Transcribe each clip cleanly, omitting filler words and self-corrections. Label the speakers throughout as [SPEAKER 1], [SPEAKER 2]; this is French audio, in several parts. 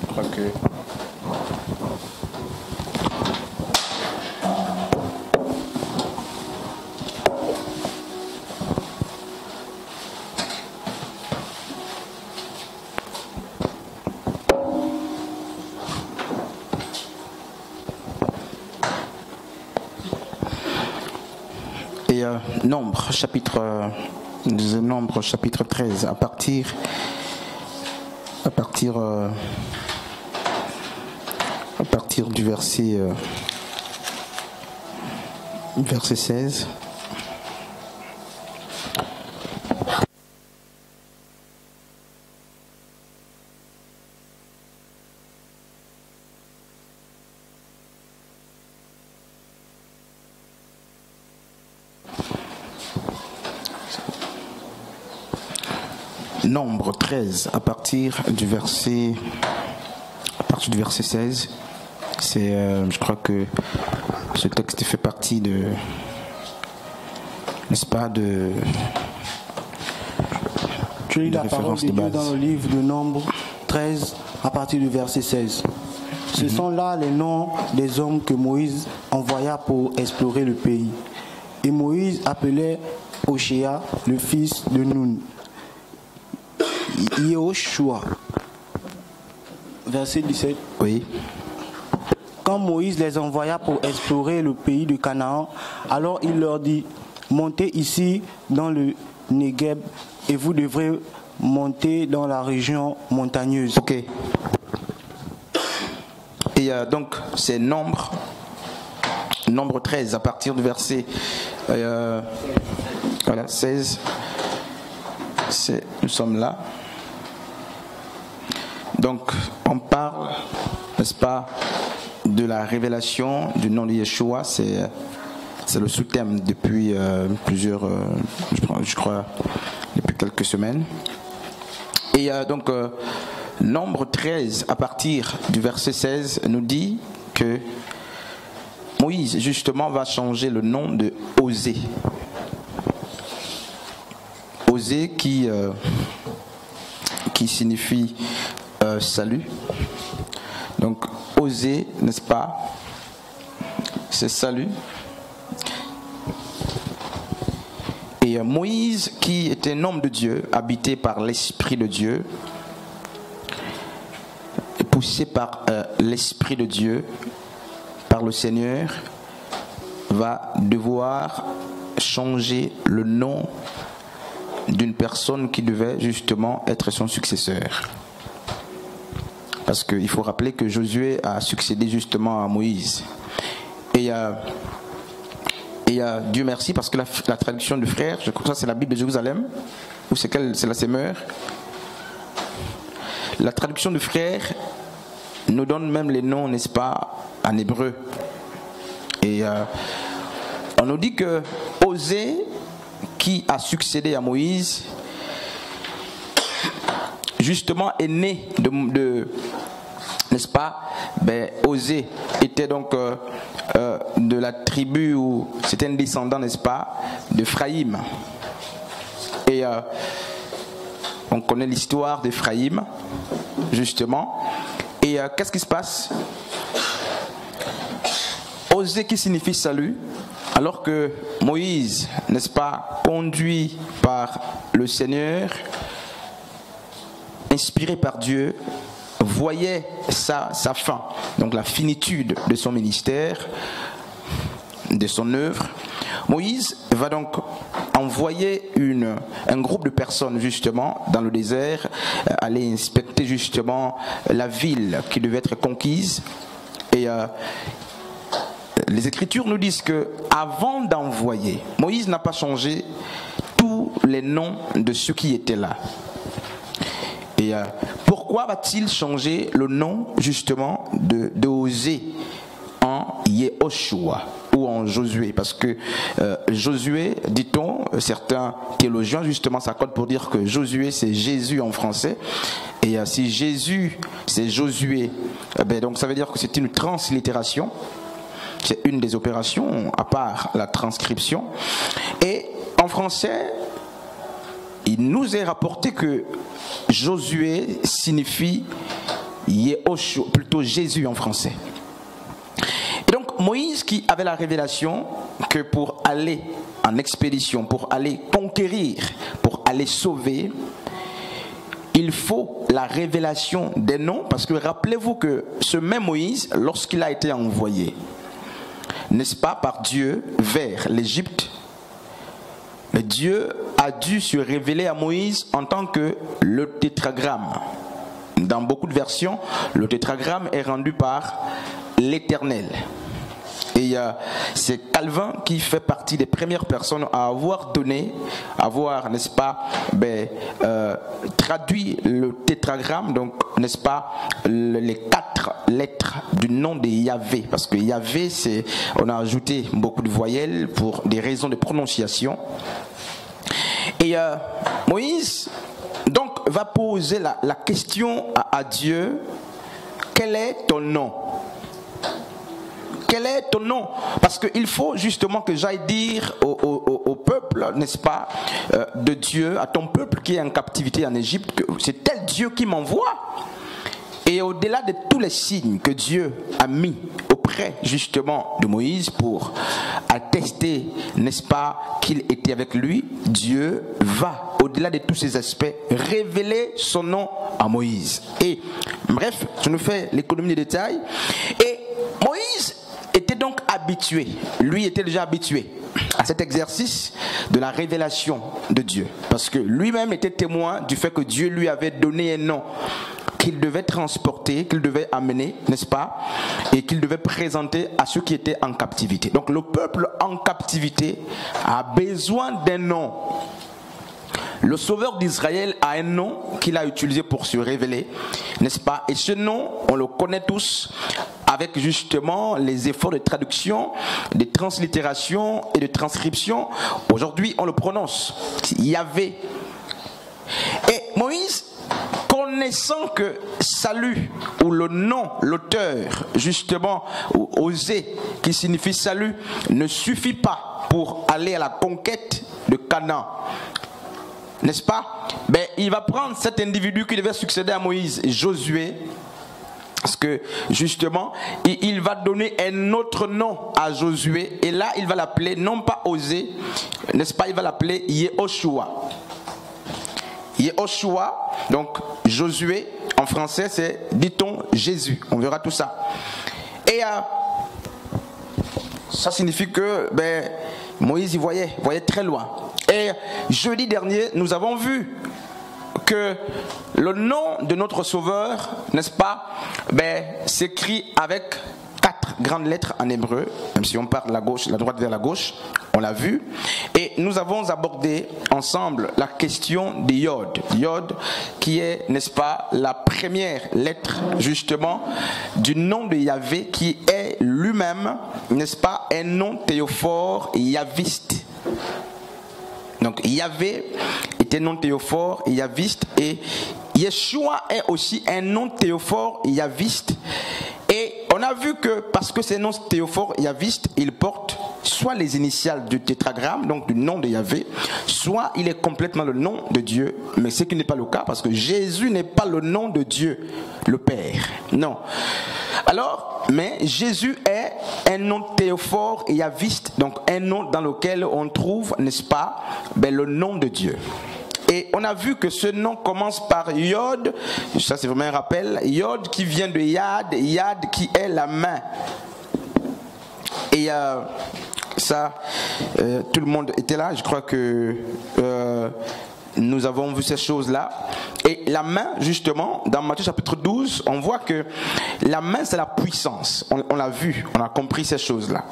[SPEAKER 1] Je crois que... Nombre, chapitre 13, à partir du verset 16. Nombre 13, à partir du verset 16. C'est, je crois que ce texte fait partie de, n'est-ce pas, de...
[SPEAKER 2] Tu lis la parole de Dieu dans le livre de Nombre 13, à partir du verset 16. Ce sont là les noms des hommes que Moïse envoya pour explorer le pays. Et Moïse appelait Oshéa, le fils de Nun, Yehoshua. Verset 17.
[SPEAKER 1] Oui.
[SPEAKER 2] Quand Moïse les envoya pour explorer le pays de Canaan, alors il leur dit, montez ici dans le Negueb et vous devrez monter dans la région montagneuse.
[SPEAKER 1] Ok. Et donc c'est nombre 13 à partir du verset 16. Nous sommes là. Donc on parle, n'est-ce pas, de la révélation du nom de Yeshua. C'est le sous-thème depuis plusieurs, je crois, depuis quelques semaines. Et donc Nombre 13 à partir du verset 16 nous dit que Moïse justement va changer le nom de Osée. Osée qui signifie salut. Donc Osée, n'est-ce pas, c'est salut. Et Moïse, qui était un homme de Dieu, habité par l'Esprit de Dieu, poussé par l'Esprit de Dieu, par le Seigneur, va devoir changer le nom d'une personne qui devait justement être son successeur. Parce qu'il faut rappeler que Josué a succédé justement à Moïse. Et Dieu merci, parce que la traduction du frère, je crois que ça c'est la Bible de Jérusalem, ou c'est la Semeur. La traduction du frère nous donne même les noms, n'est-ce pas, en hébreu. Et on nous dit que Osée, qui a succédé à Moïse, justement est né de n'est-ce pas, Osée était donc de la tribu où c'était un descendant, n'est-ce pas, d'Ephraïm. Et on connaît l'histoire d'Ephraïm, justement. Et qu'est-ce qui se passe? Osée qui signifie salut, alors que Moïse, n'est-ce pas, conduit par le Seigneur, inspiré par Dieu, voyait sa fin, donc la finitude de son ministère, de son œuvre. Moïse va donc envoyer un groupe de personnes justement dans le désert, aller inspecter justement la ville qui devait être conquise. Et les Écritures nous disent que avant d'envoyer, Moïse n'a pas changé tous les noms de ceux qui étaient là. Et pourquoi va-t-il changer le nom justement de Osée en Yehoshua ou en Josué? Parce que Josué, dit-on, certains théologiens justement s'accordent pour dire que Josué c'est Jésus en français. Et si Jésus c'est Josué, donc ça veut dire que c'est une translittération. C'est une des opérations à part la transcription. Et en français, il nous est rapporté que Josué signifie Yehoshua, plutôt Jésus en français. Et donc Moïse qui avait la révélation que pour aller en expédition, pour aller conquérir, pour aller sauver, il faut la révélation des noms, parce que rappelez-vous que ce même Moïse, lorsqu'il a été envoyé, n'est-ce pas, par Dieu vers l'Égypte, Dieu a dû se révéler à Moïse en tant que le tétragramme. Dans beaucoup de versions, le tétragramme est rendu par l'Éternel. Et c'est Calvin qui fait partie des premières personnes à avoir donné, n'est-ce pas, traduit le tétragramme, donc, n'est-ce pas, les 4 lettres du nom de Yahvé. Parce que Yahvé, on a ajouté beaucoup de voyelles pour des raisons de prononciation. Et Moïse, donc, va poser la question à Dieu: quel est ton nom? Quel est ton nom? Parce qu'il faut justement que j'aille dire au peuple, n'est-ce pas, de Dieu, à ton peuple qui est en captivité en Égypte, que c'est tel Dieu qui m'envoie. Et au-delà de tous les signes que Dieu a mis auprès justement de Moïse pour attester, n'est-ce pas, qu'il était avec lui, Dieu va, au-delà de tous ces aspects, révéler son nom à Moïse. Et bref, je nous fais l'économie des détails. Et Moïse était donc habitué, lui était déjà habitué à cet exercice de la révélation de Dieu, parce que lui-même était témoin du fait que Dieu lui avait donné un nom qu'il devait transporter, qu'il devait amener, n'est-ce pas, et qu'il devait présenter à ceux qui étaient en captivité. Donc le peuple en captivité a besoin d'un nom. Le sauveur d'Israël a un nom qu'il a utilisé pour se révéler, n'est-ce pas? Et ce nom, on le connaît tous, avec justement les efforts de traduction, de translittération et de transcription. Aujourd'hui, on le prononce Yahvé. Et Moïse, connaissant que salut, ou le nom, l'auteur, justement, ou osé, qui signifie salut, ne suffit pas pour aller à la conquête de Canaan, n'est-ce pas? Il va prendre cet individu qui devait succéder à Moïse, Josué, parce que justement, il va donner un autre nom à Josué, et là il va l'appeler, non pas Osée, n'est-ce pas, il va l'appeler Yehoshua. Yehoshua, donc Josué, en français c'est, dit-on, Jésus. On verra tout ça. Et ça signifie que Moïse y voyait très loin. Et jeudi dernier, nous avons vu que le nom de notre Sauveur, n'est-ce pas, s'écrit avec 4 grandes lettres en hébreu, même si on part de la droite vers la gauche, on l'a vu. Et nous avons abordé ensemble la question de Yod. Yod qui est, n'est-ce pas, la première lettre justement du nom de Yahvé, qui est lui-même, n'est-ce pas, un nom théophore yahviste. Donc Yahvé était nom théophore yahviste, et Yeshua est aussi un nom théophore yahviste. Et on a vu que parce que ces noms théophores yahvistes, ils portent soit les initiales du tétragramme, donc du nom de Yahvé, soit il est complètement le nom de Dieu. Mais ce qui n'est pas le cas, parce que Jésus n'est pas le nom de Dieu, le Père. Non. Alors, mais Jésus est un nom théophore yahviste, donc un nom dans lequel on trouve, n'est-ce pas, le nom de Dieu. Et on a vu que ce nom commence par Yod, ça c'est vraiment un rappel, Yod qui vient de Yad, Yad qui est la main. Et ça, tout le monde était là, je crois que nous avons vu ces choses-là. Et la main, justement, dans Matthieu chapitre 12, on voit que la main c'est la puissance, on l'a vu, on a compris ces choses-là.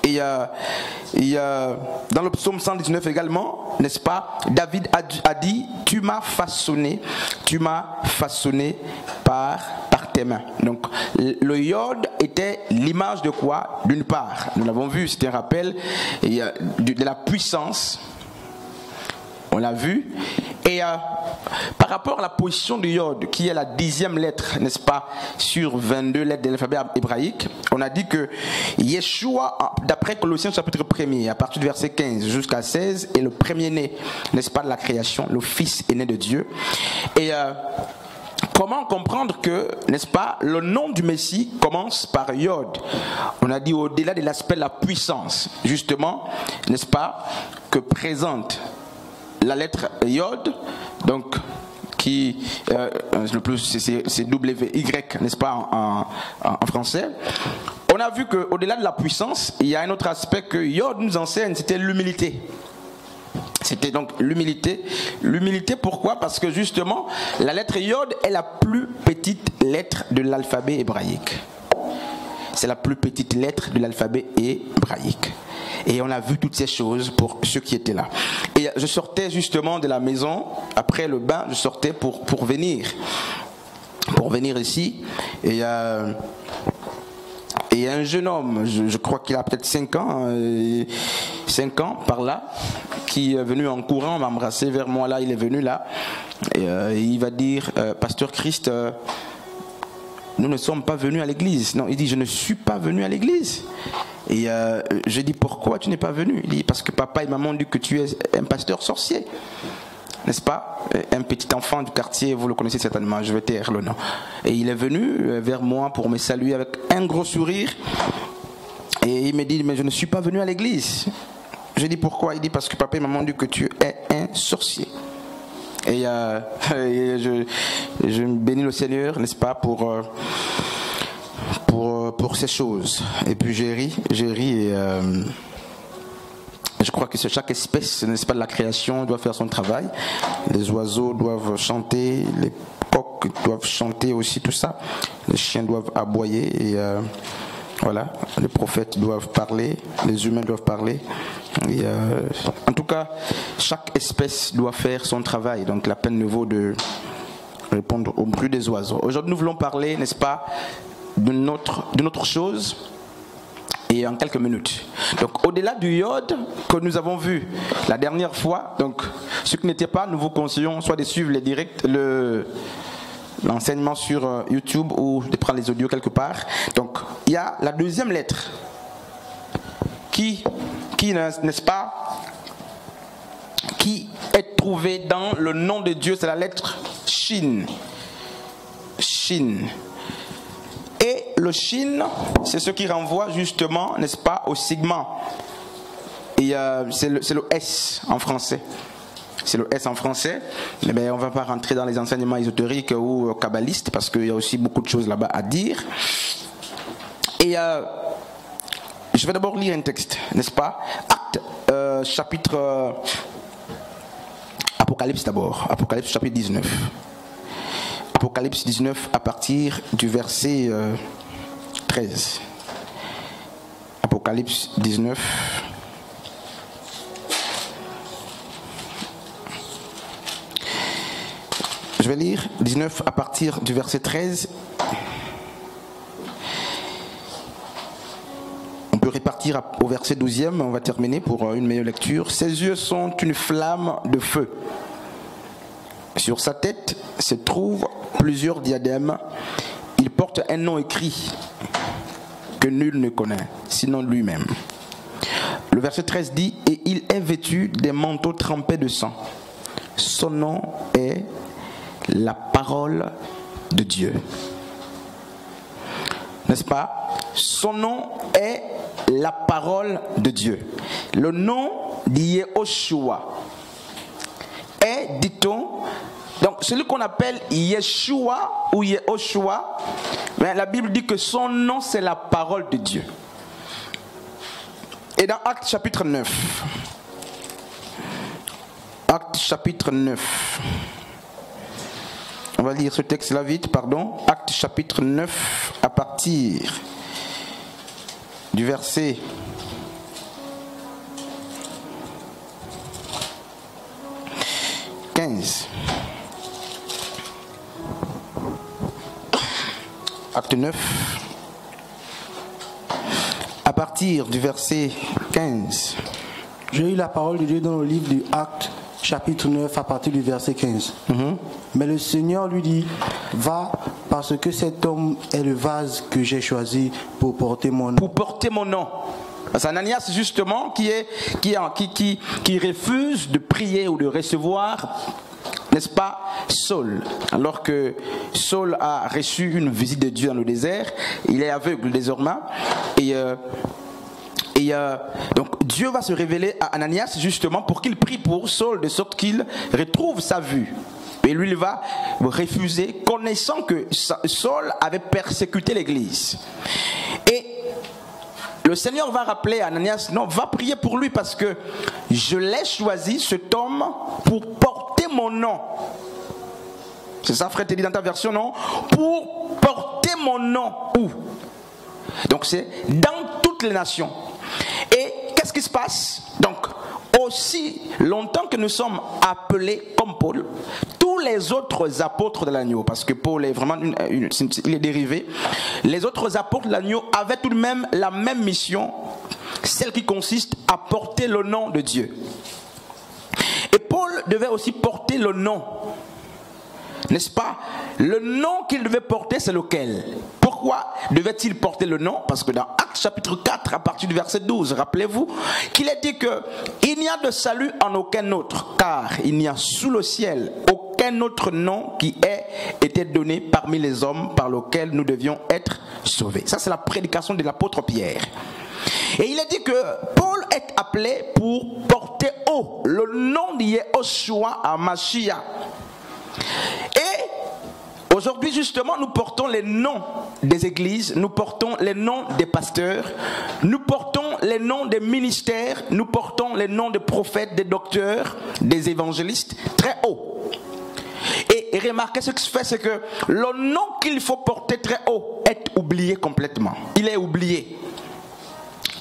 [SPEAKER 1] Et dans le psaume 119 également, n'est-ce pas, David a dit, tu m'as façonné par tes mains. Donc le Yod était l'image de quoi? D'une part, nous l'avons vu, c'était un rappel de la puissance, on l'a vu. Et par rapport à la position du Yod, qui est la 10e lettre, n'est-ce pas, sur 22 lettres de l'alphabet hébraïque, on a dit que Yeshua, d'après Colossiens chapitre 1er, à partir du verset 15 jusqu'à 16, est le premier-né, n'est-ce pas, de la création, le fils aîné de Dieu. Et comment comprendre que, n'est-ce pas, le nom du Messie commence par Yod. On a dit au-delà de l'aspect de la puissance, justement, n'est-ce pas, que présente la lettre Yod, donc qui, le plus c'est W-Y, n'est-ce pas, en français. On a vu qu'au-delà de la puissance, il y a un autre aspect que Yod nous enseigne, c'était l'humilité. C'était donc l'humilité. L'humilité, pourquoi? Parce que justement, la lettre Yod est la plus petite lettre de l'alphabet hébraïque. C'est la plus petite lettre de l'alphabet hébraïque. Et on a vu toutes ces choses pour ceux qui étaient là. Et je sortais justement de la maison, après le bain, je sortais pour venir ici. Et il y a un jeune homme, je crois qu'il a peut-être 5 ans par là, qui est venu en courant, m'embrasser vers moi là, il est venu là. Et il va dire, Pasteur Christ, nous ne sommes pas venus à l'église. Non, il dit, je ne suis pas venu à l'église. Et je dis, pourquoi tu n'es pas venu? Il dit, parce que papa et maman ont dit que tu es un pasteur sorcier. N'est-ce pas? Un petit enfant du quartier, vous le connaissez certainement, je vais taire le nom. Et il est venu vers moi pour me saluer avec un gros sourire. Et il me dit, mais je ne suis pas venu à l'église. Je dis, pourquoi? Il dit, parce que papa et maman ont dit que tu es un sorcier. Et je bénis le Seigneur, n'est-ce pas, pour ces choses. Et puis j'ai ri et je crois que chaque espèce, n'est-ce pas, de la création doit faire son travail. Les oiseaux doivent chanter, les coqs doivent chanter aussi, tout ça. Les chiens doivent aboyer et voilà, les prophètes doivent parler, les humains doivent parler. Et en tout cas, chaque espèce doit faire son travail. Donc la peine ne vaut de répondre au bruit des oiseaux. Aujourd'hui, nous voulons parler, n'est-ce pas, d'une autre chose. Et en quelques minutes. Donc au-delà du Yod que nous avons vu la dernière fois, donc ceux qui n'étaient pas, nous vous conseillons soit de suivre les directs, l'enseignement sur YouTube ou de prendre les audios quelque part. Donc il y a la deuxième lettre qui n'est-ce pas, qui est trouvée dans le nom de Dieu, c'est la lettre Shin. Shin. Et le Shin, c'est ce qui renvoie justement, n'est-ce pas, au sigma. Et c'est le S en français. C'est le S en français. Mais on ne va pas rentrer dans les enseignements ésotériques ou kabbalistes parce qu'il y a aussi beaucoup de choses là-bas à dire. Et je vais d'abord lire un texte, n'est-ce pas? Acte, chapitre... Apocalypse d'abord. Apocalypse chapitre 19. Apocalypse 19 à partir du verset 13. Apocalypse 19. Je vais lire 19 à partir du verset 13. On peut répartir au verset 12e, on va terminer pour une meilleure lecture. Ses yeux sont une flamme de feu. Sur sa tête se trouvent plusieurs diadèmes. Il porte un nom écrit que nul ne connaît, sinon lui-même. Le verset 13 dit, et il est vêtu des manteaux trempés de sang. Son nom est la parole de Dieu. N'est-ce pas? Son nom est la parole de Dieu. Le nom d'Yehoshua est, dit-on, donc celui qu'on appelle Yeshua ou Yehoshua, mais la Bible dit que son nom c'est la parole de Dieu. Et dans Acte chapitre 9, Acte chapitre 9, on va lire ce texte-là vite, pardon. Acte chapitre 9 à partir du verset 15. Acte 9 à partir du verset 15.
[SPEAKER 2] J'ai eu la parole de Dieu dans le livre du Acte chapitre 9 à partir du verset 15. Mais le Seigneur lui dit, va, parce que cet homme est le vase que j'ai choisi pour porter mon nom.
[SPEAKER 1] Pour porter mon nom. C'est Ananias justement qui refuse de prier ou de recevoir n'est-ce pas, Saul. Alors que Saul a reçu une visite de Dieu dans le désert, il est aveugle désormais. Donc Dieu va se révéler à Ananias justement pour qu'il prie pour Saul de sorte qu'il retrouve sa vue. Et lui, il va refuser, connaissant que Saul avait persécuté l'église. Et le Seigneur va rappeler à Ananias, non, va prier pour lui parce que je l'ai choisi, cet homme, pour porter mon nom. C'est ça, frère, t'es dit dans ta version, non? Pour porter mon nom. Où? Donc c'est dans toutes les nations. Et qu'est-ce qui se passe? Donc, aussi longtemps que nous sommes appelés comme Paul, tous les autres apôtres de l'agneau, parce que Paul est vraiment il est dérivé, les autres apôtres de l'agneau avaient tout de même la même mission, celle qui consiste à porter le nom de Dieu. Et Paul devait aussi porter le nom, n'est-ce pas? Le nom qu'il devait porter, c'est lequel? Pourquoi devait-il porter le nom? Parce que dans Actes chapitre 4, à partir du verset 12, rappelez-vous qu'il est dit qu'il n'y a de salut en aucun autre, car il n'y a sous le ciel aucun autre nom qui ait été donné parmi les hommes par lequel nous devions être sauvés. Ça, c'est la prédication de l'apôtre Pierre. Et il est dit que Paul est appelé pour porter haut le nom de Yehoshua à Mashiach. Et aujourd'hui justement nous portons les noms des églises, nous portons les noms des pasteurs, nous portons les noms des ministères, nous portons les noms des prophètes, des docteurs, des évangélistes très haut. Et remarquez ce qui se fait, c'est que le nom qu'il faut porter très haut est oublié complètement. Il est oublié.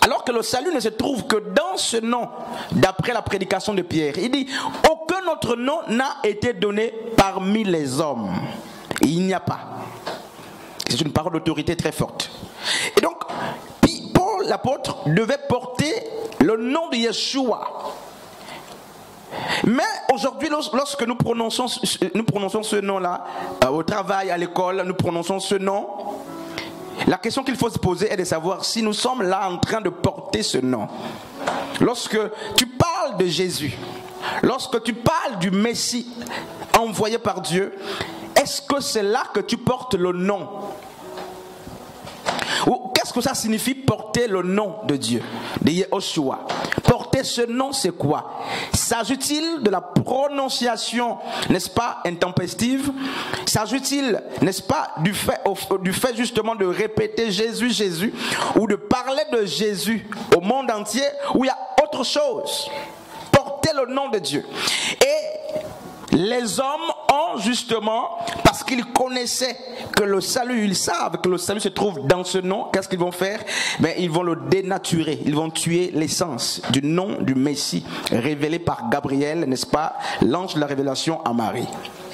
[SPEAKER 1] Alors que le salut ne se trouve que dans ce nom, d'après la prédication de Pierre. Il dit, aucun autre nom n'a été donné parmi les hommes. Et il n'y a pas. C'est une parole d'autorité très forte. Et donc, Paul, l'apôtre, devait porter le nom de Yeshua. Mais aujourd'hui, lorsque nous prononçons ce nom-là, au travail, à l'école, nous prononçons ce nom, la question qu'il faut se poser est de savoir si nous sommes là en train de porter ce nom. Lorsque tu parles de Jésus, lorsque tu parles du Messie envoyé par Dieu, est-ce que c'est là que tu portes le nom? Ou qu'est-ce que ça signifie porter le nom de Dieu, de Yehoshua? Porter ce nom, c'est quoi? S'agit-il de la prononciation, n'est-ce pas, intempestive? S'agit-il, n'est-ce pas, du fait justement de répéter Jésus, Jésus, ou de parler de Jésus au monde entier, ou il y a autre chose? Porter le nom de Dieu. Et les hommes ont justement, parce qu'ils connaissaient que le salut, ils savent que le salut se trouve dans ce nom, qu'est-ce qu'ils vont faire? Ils vont le dénaturer, ils vont tuer l'essence du nom du Messie révélé par Gabriel, n'est-ce pas, l'ange de la révélation à Marie.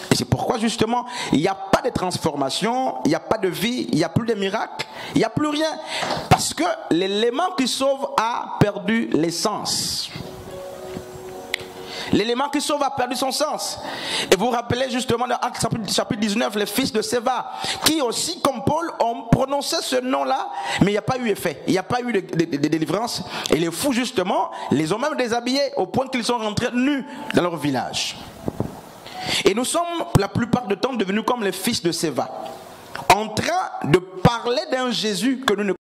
[SPEAKER 1] Et c'est pourquoi justement il n'y a pas de transformation, il n'y a pas de vie, il n'y a plus de miracles, il n'y a plus rien, parce que l'élément qui sauve a perdu l'essence. L'élément qui sauve a perdu son sens. Et vous vous rappelez justement dans Actes chapitre 19, les fils de Séva, qui aussi, comme Paul, ont prononcé ce nom-là, mais il n'y a pas eu effet, il n'y a pas eu de délivrance. Et les fous, justement, les ont même déshabillés au point qu'ils sont rentrés nus dans leur village. Et nous sommes, la plupart du temps, devenus comme les fils de Séva, en train de parler d'un Jésus que nous ne